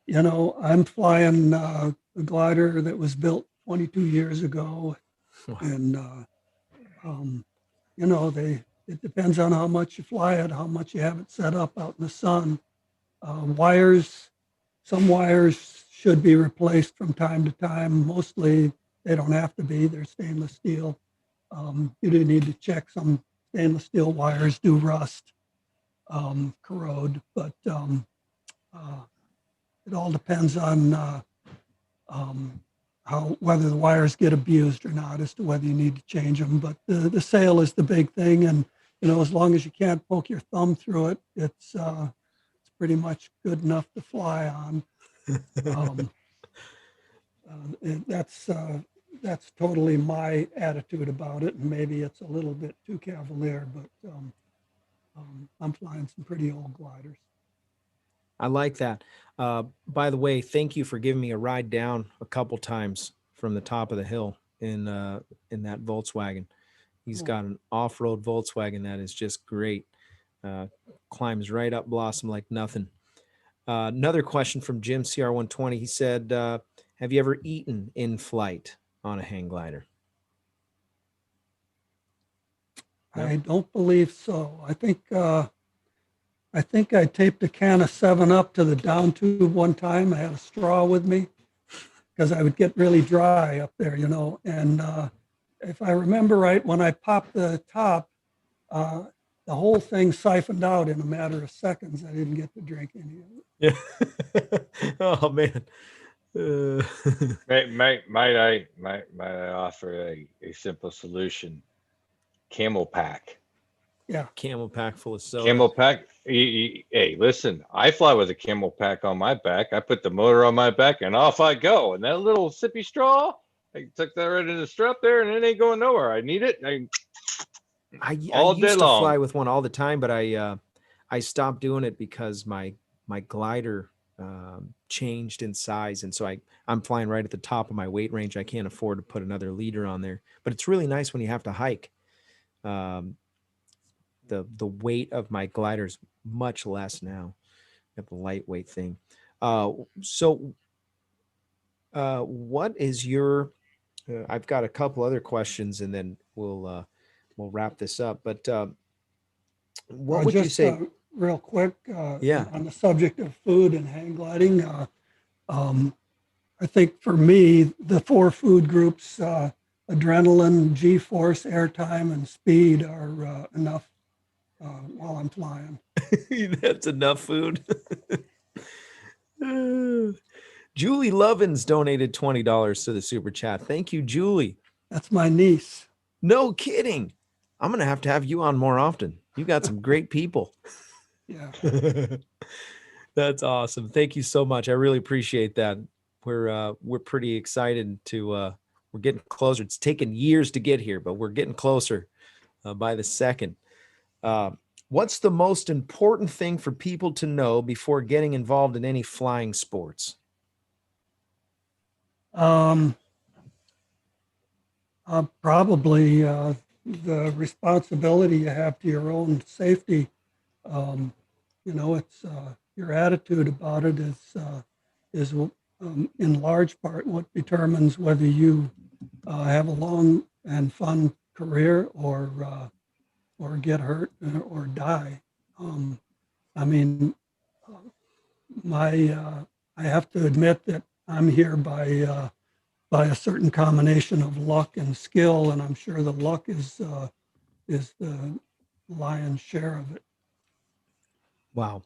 you know, I'm flying a glider that was built 22 years ago. Wow. And, you know, it depends on how much you fly it, how much you have it set up out in the sun. Some wires should be replaced from time to time. Mostly they don't have to be, they're stainless steel. You do need to check some stainless steel wires do rust, corrode, but it all depends on whether the wires get abused or not as to whether you need to change them. But the sail is the big thing, and you know, as long as you can't poke your thumb through it, it's pretty much good enough to fly on. That's totally my attitude about it, and maybe it's a little bit too cavalier, but I'm flying some pretty old gliders. I like that. By the way, thank you for giving me a ride down a couple times from the top of the hill in that Volkswagen. He's got an off-road Volkswagen that is just great. Climbs right up Blossom like nothing. Another question from Jim CR120. He said, have you ever eaten in flight on a hang glider? No? I don't believe so. I think I taped a can of 7-Up to the down tube one time. I had a straw with me because I would get really dry up there, you know. And if I remember right, when I popped the top, the whole thing siphoned out in a matter of seconds. I didn't get to drink any of it. Yeah. Oh man. Might I offer a simple solution? Camel pack. Yeah. Camel pack full of soda. Camel pack. Hey, listen, I fly with a camel pack on my back. I put the motor on my back and off I go. And that little sippy straw, I took that right in the strap there and it ain't going nowhere. I need it. I all used day to long. fly with one all the time, but I stopped doing it because my glider changed in size, and so I'm flying right at the top of my weight range. I can't afford to put another leader on there, but it's really nice when you have to hike. The weight of my glider is much less now. Got the lightweight thing. So what is your I've got a couple other questions, and then we'll wrap this up. But what would you Just say? real quick, Yeah. on the subject of food and hang gliding, um, I think for me, the 4 food groups, adrenaline, G-force, airtime, and speed are enough while I'm flying. That's enough food. Julie Lovins donated $20 to the super chat. Thank you, Julie. That's my niece. No kidding. I'm going to have you on more often. You got some great people. Yeah. That's awesome. Thank you so much. I really appreciate that. We're pretty excited to we're getting closer. It's taken years to get here, but we're getting closer by the second. What's the most important thing for people to know before getting involved in any flying sports? Probably the responsibility you have to your own safety. It's your attitude about it is in large part what determines whether you have a long and fun career or get hurt or die. I mean, I have to admit that I'm here by a certain combination of luck and skill, and I'm sure the luck is the lion's share of it. Wow.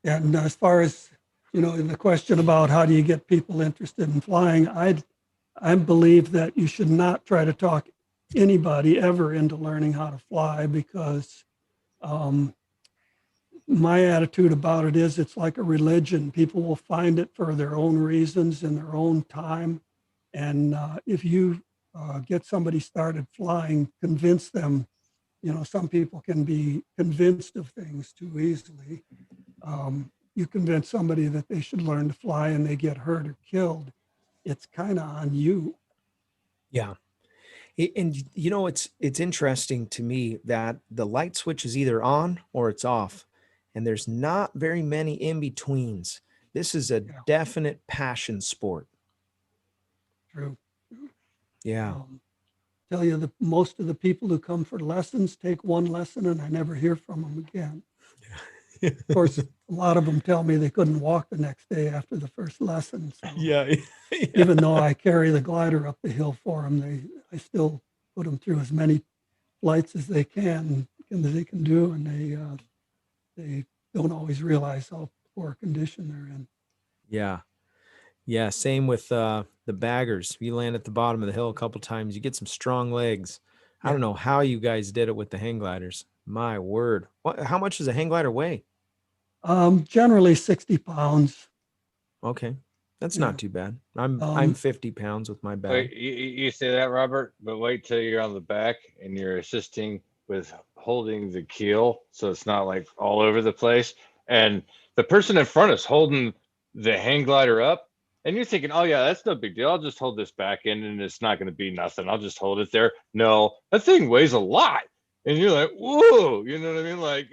And as far as the question about how do you get people interested in flying, I believe that you should not try to talk anybody ever into learning how to fly, because my attitude about it is it's like a religion. People will find it for their own reasons in their own time. And if you get somebody started flying, convince them, some people can be convinced of things too easily. You convince somebody that they should learn to fly and they get hurt or killed, it's kind of on you. Yeah. And it's interesting to me that the light switch is either on or it's off, and there's not very many in betweens. This is a definite passion sport. True. Yeah. Tell you that most of the people who come for lessons take one lesson and I never hear from them again. Of course, a lot of them tell me they couldn't walk the next day after the first lesson. So Yeah. even though I carry the glider up the hill for them, I still put them through as many flights as they can do, and they don't always realize how poor condition they're in. Yeah. Yeah. Same with the baggers. You land at the bottom of the hill a couple times, you get some strong legs. I don't know how you guys did it with the hang gliders. My word. How much does a hang glider weigh? Generally 60 pounds. Okay. That's not too bad. I'm 50 pounds with my bag. Wait, you say that, Robert, but wait till you're on the back and you're assisting with holding the keel so it's not like all over the place. And the person in front is holding the hang glider up. And you're thinking, oh, yeah, that's no big deal. I'll just hold this back in and it's not going to be nothing. I'll just hold it there. No, that thing weighs a lot. And you're like, whoa, you know what I mean? Like,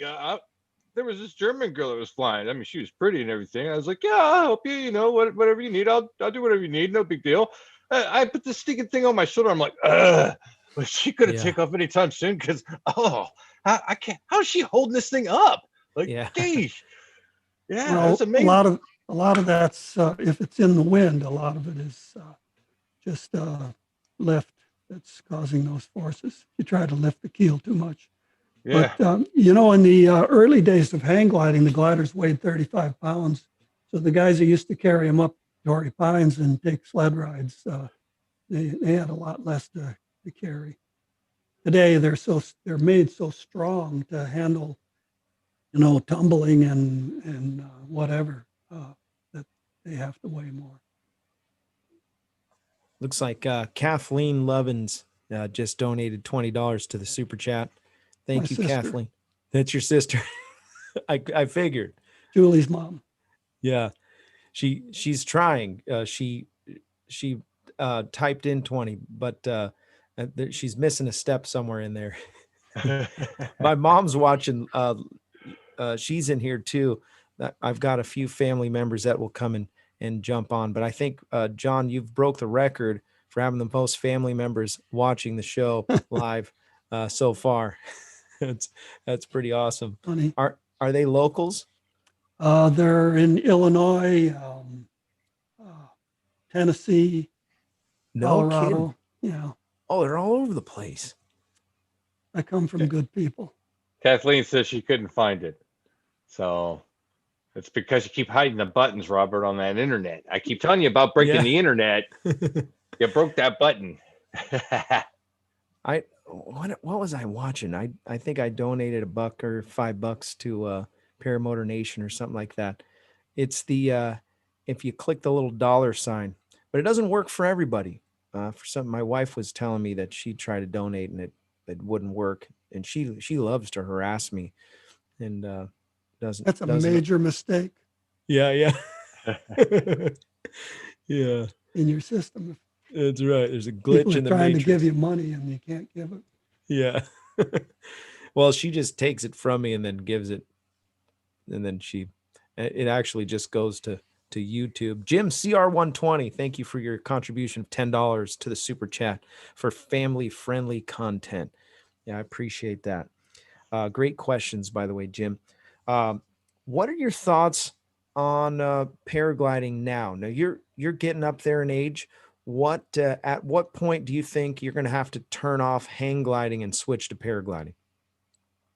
there was this German girl that was flying. I mean, she was pretty and everything. I was like, yeah, I'll help you. Whatever you need, I'll do whatever you need. No big deal. I put this stinking thing on my shoulder. I'm like, but she could have take off anytime soon because, I can't. How is she holding this thing up? Like, geez. Yeah, well, that's amazing. A lot of that's if it's in the wind. A lot of it is just lift that's causing those forces. You try to lift the keel too much. Yeah. But, in the early days of hang gliding, the gliders weighed 35 pounds. So the guys who used to carry them up Torrey Pines and take sled rides, they had a lot less to carry. Today, they're made so strong to handle, tumbling and whatever, that they have to weigh more. Looks like Kathleen Lovins just donated $20 to the super chat. Thank you, Kathleen. That's your sister. I figured. Julie's mom. Yeah, she's trying. She typed in 20, but she's missing a step somewhere in there. My mom's watching. She's in here too. I've got a few family members that will come and and jump on. But I think, John, you've broke the record for having the most family members watching the show live so far. That's pretty awesome. Funny. Are they locals? They're in Illinois, Tennessee, No kidding. Colorado. Yeah, Oh, they're all over the place. I come from good people. Kathleen says she couldn't find it. So it's because you keep hiding the buttons, Robert, on that internet. I keep telling you about breaking the internet. You broke that button. What was I watching? I think I donated $1 or $5 to Paramotor Nation or something like that. It's the if you click the little dollar sign, but it doesn't work for everybody. For some, my wife was telling me that she tried to donate and it wouldn't work, and she loves to harass me, and doesn't. That's a major mistake. Yeah, yeah, yeah. In your system. That's right. There's a glitch in the trying matrix. to give you money and you can't give it. Yeah. Well, she just takes it from me and then gives it, and then it actually just goes to YouTube. Jim CR120, thank you for your contribution of $10 to the super chat for family friendly content. Yeah, I appreciate that. Great questions, by the way, Jim. What are your thoughts on paragliding now? Now you're getting up there in age. At what point do you think you're going to have to turn off hang gliding and switch to paragliding?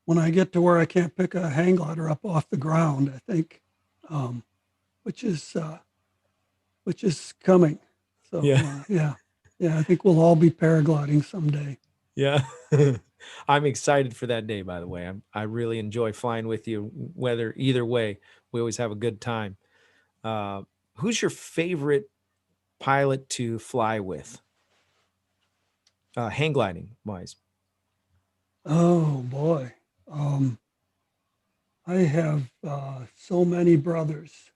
When I get to where I can't pick a hang glider up off the ground, I think, which is coming. So yeah, I think we'll all be paragliding someday. Yeah. I'm excited for that day, by the way. I really enjoy flying with you, either way, we always have a good time. Who's your favorite pilot to fly with? Hang gliding wise. Oh boy. I have so many brothers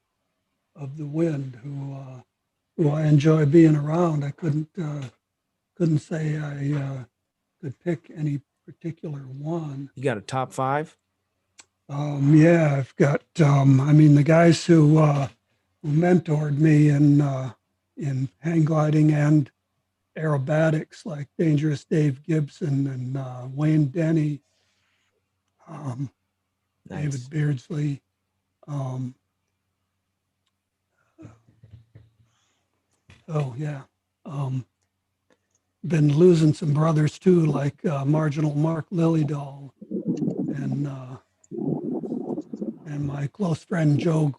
of the wind who I enjoy being around. I couldn't say I could pick any particular one. You got a top 5? Yeah, I've got. The guys who mentored me in hang gliding and aerobatics, like Dangerous Dave Gibson and Wayne Denny, Nice. David Beardsley. Been losing some brothers too, like Marginal Mark Lillydahl and my close friend Joe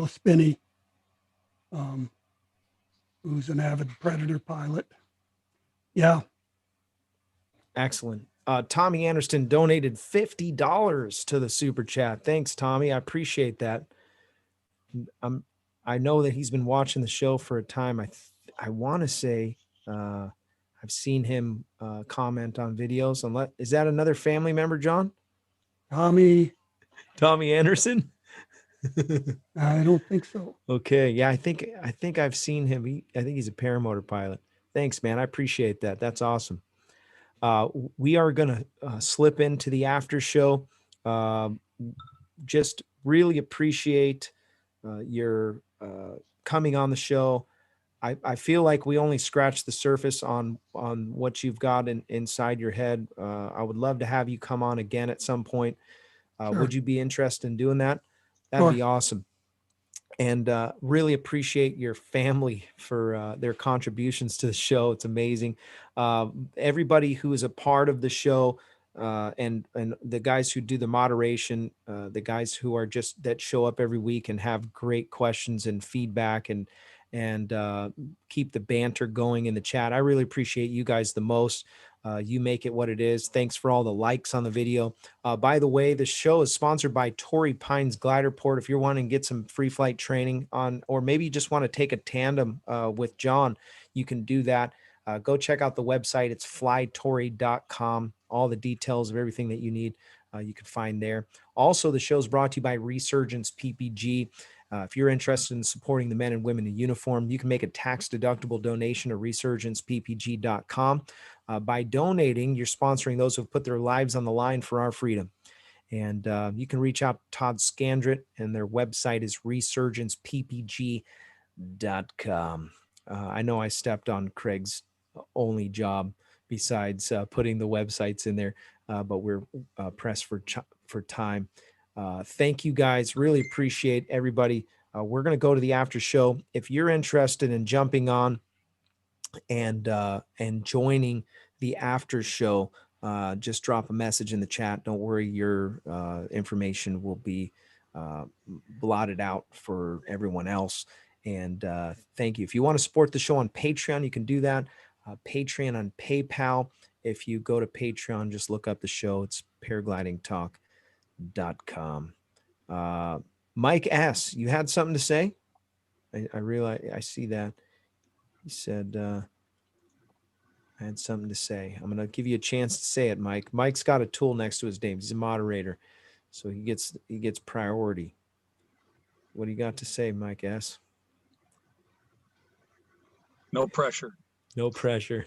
Spinney, who's an avid Predator pilot. Yeah. Excellent. Tommy Anderson donated $50 to the super chat. Thanks, Tommy. I appreciate that. I know that he's been watching the show for a time. I want to say I've seen him comment on videos. Is that another family member, John? Tommy Anderson? I don't think so. Okay. Yeah, I think I've seen him. I think he's a paramotor pilot. Thanks, man. I appreciate that. That's awesome. We are going to slip into the after show. Just really appreciate your coming on the show. I feel like we only scratched the surface on what you've got inside your head. I would love to have you come on again at some point. Sure. Would you be interested in doing that? That'd be awesome. And really appreciate your family for their contributions to the show. It's amazing. Everybody who is a part of the show, and the guys who do the moderation, the guys who are that show up every week and have great questions and feedback and keep the banter going in the chat. I really appreciate you guys the most. You make it what it is. Thanks for all the likes on the video. By the way, the show is sponsored by Torrey Pines Glider Port. If you're wanting to get some free flight training or maybe you just want to take a tandem with John, you can do that. Go check out the website. It's flytorrey.com. All the details of everything that you need, you can find there. Also, the show is brought to you by Resurgence PPG. If you're interested in supporting the men and women in uniform, you can make a tax-deductible donation to resurgencepppg.com. By donating, you're sponsoring those who've put their lives on the line for our freedom. And you can reach out to Todd Scandrett, and their website is resurgenceppg.com. I know I stepped on Craig's only job besides putting the websites in there, but we're pressed for time. Thank you guys. Really appreciate everybody. We're going to go to the after show. If you're interested in jumping on and joining the after show, just drop a message in the chat. Don't worry, your information will be blotted out for everyone else. And thank you. If you want to support the show on Patreon, you can do that. Patreon on PayPal. If you go to Patreon, just look up the show. It's paraglidingtalk.com. Mike S., you had something to say? I realize, I see that. He said, I had something to say. I'm going to give you a chance to say it, Mike. Mike's got a tool next to his name. He's a moderator, so he gets priority. What do you got to say, Mike S.? No pressure. No pressure.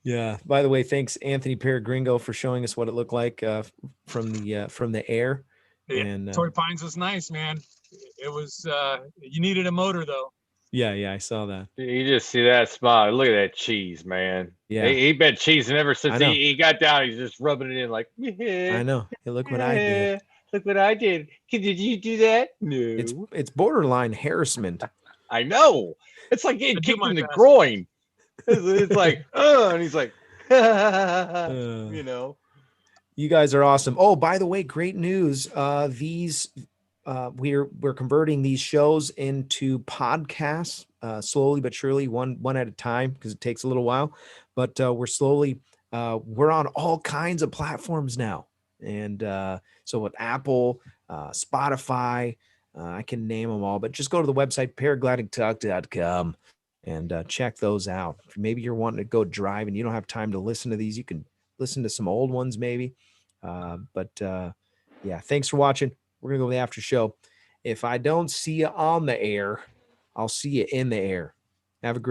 Yeah. By the way, thanks Anthony Peregringo for showing us what it looked like from the air. Yeah, And Torrey Pines was nice, man. It was you needed a motor though. yeah, I saw that. You just see that smile. Look at that cheese, man. Yeah. He been cheesing ever since I know. he got down. He's just rubbing it in like, yeah. I know. Hey, look what I did. Look what I did. Did you do that? No. It's borderline harassment. I know. It's like getting I do kicked my in the best. groin. It's like, and he's like, you know. You guys are awesome. Oh, by the way, great news. We're converting these shows into podcasts slowly but surely, one at a time, because it takes a little while. But we're on all kinds of platforms now. And so with Apple, Spotify, I can name them all, but just go to the website, paraglidingtalk.com, and check those out. Maybe you're wanting to go drive and you don't have time to listen to these. You can listen to some old ones maybe. Yeah, thanks for watching. We're going to go to the after show. If I don't see you on the air, I'll see you in the air. Have a great